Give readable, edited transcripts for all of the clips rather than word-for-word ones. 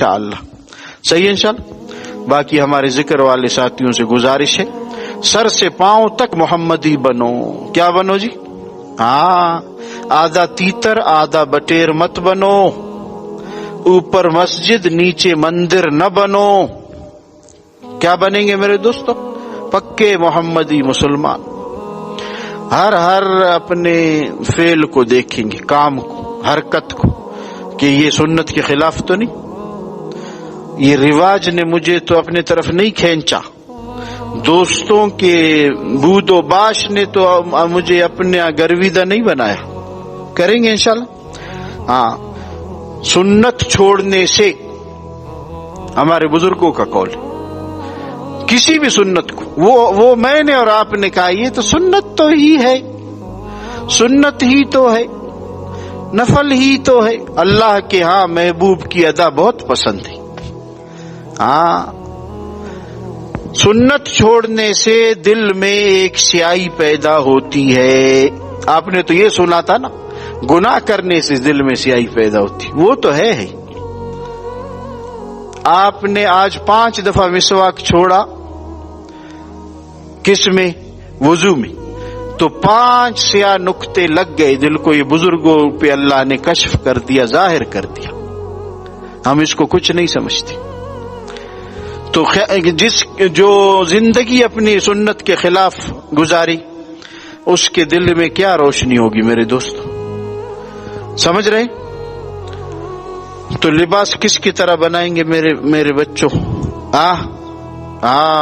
انشاءاللہ. صحیح ہے انشاءاللہ. باقی ہمارے ذکر والے ساتھیوں سے گزارش ہے، سر سے پاؤں تک محمدی بنو. کیا بنو جی؟ ہاں، آدھا تیتر آدھا بٹیر مت بنو، اوپر مسجد نیچے مندر نہ بنو. کیا بنیں گے میرے دوستو؟ پکے محمدی مسلمان. ہر اپنے فعل کو دیکھیں گے، کام کو، حرکت کو، کہ یہ سنت کے خلاف تو نہیں، یہ رواج نے مجھے تو اپنے طرف نہیں کھینچا، دوستوں کے بود و باش نے تو مجھے اپنے گرویدہ نہیں بنایا. کریں گے انشاءاللہ. ہاں، سنت چھوڑنے سے ہمارے بزرگوں کا قول ہے، کسی بھی سنت کو، وہ میں نے اور آپ نے کہا یہ تو سنت تو ہی ہے، سنت ہی تو ہے، نفل ہی تو ہے. اللہ کے ہاں محبوب کی ادا بہت پسند ہے. ہاں، سنت چھوڑنے سے دل میں ایک سیاہی پیدا ہوتی ہے. آپ نے تو یہ سنا تھا نا، گناہ کرنے سے دل میں سیاہی پیدا ہوتی، وہ تو ہے. آپ نے آج 5 دفعہ مسواک چھوڑا، کس میں؟ وضو میں، تو 5 سیاہ نقطے لگ گئے دل کو. یہ بزرگوں پہ اللہ نے کشف کر دیا، ظاہر کر دیا. ہم اس کو کچھ نہیں سمجھتے. تو جو زندگی اپنی سنت کے خلاف گزاری، اس کے دل میں کیا روشنی ہوگی میرے دوستو؟ سمجھ رہے؟ تو لباس کس کی طرح بنائیں گے میرے بچوں؟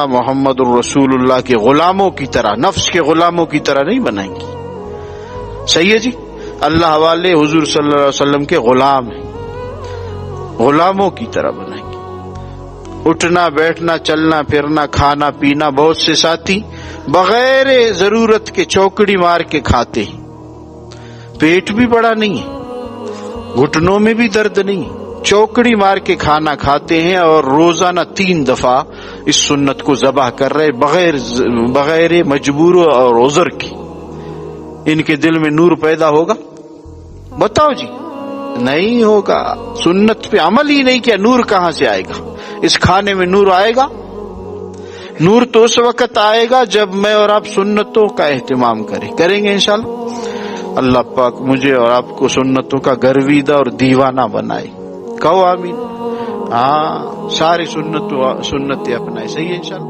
محمد الرسول اللہ کے غلاموں کی طرح، نفس کے غلاموں کی طرح نہیں بنائیں گے. صحیح ہے جی. اللہ والے حضور صلی اللہ علیہ وسلم کے غلام ہیں، غلاموں کی طرح بنائیں گے. اٹھنا بیٹھنا چلنا پھرنا کھانا پینا، بہت سے ساتھی بغیر ضرورت کے چوکڑی مار کے کھاتے ہیں، پیٹ بھی بڑا نہیں ہے، گھٹنوں میں بھی درد نہیں ہے، چوکڑی مار کے کھانا کھاتے ہیں اور روزانہ 3 دفعہ اس سنت کو ذبح کر رہے بغیر مجبور اور عذر کی. ان کے دل میں نور پیدا ہوگا؟ بتاؤ جی. نہیں ہوگا. سنت پہ عمل ہی نہیں کیا، نور کہاں سے آئے گا؟ اس کھانے میں نور آئے گا؟ نور تو اس وقت آئے گا جب میں اور آپ سنتوں کا اہتمام کریں گے انشاءاللہ. اللہ پاک مجھے اور آپ کو سنتوں کا گرویدہ اور دیوانہ بنائے. کہو آمین. ہاں، ساری سنتیں اپنائے. صحیح ہے انشاءاللہ.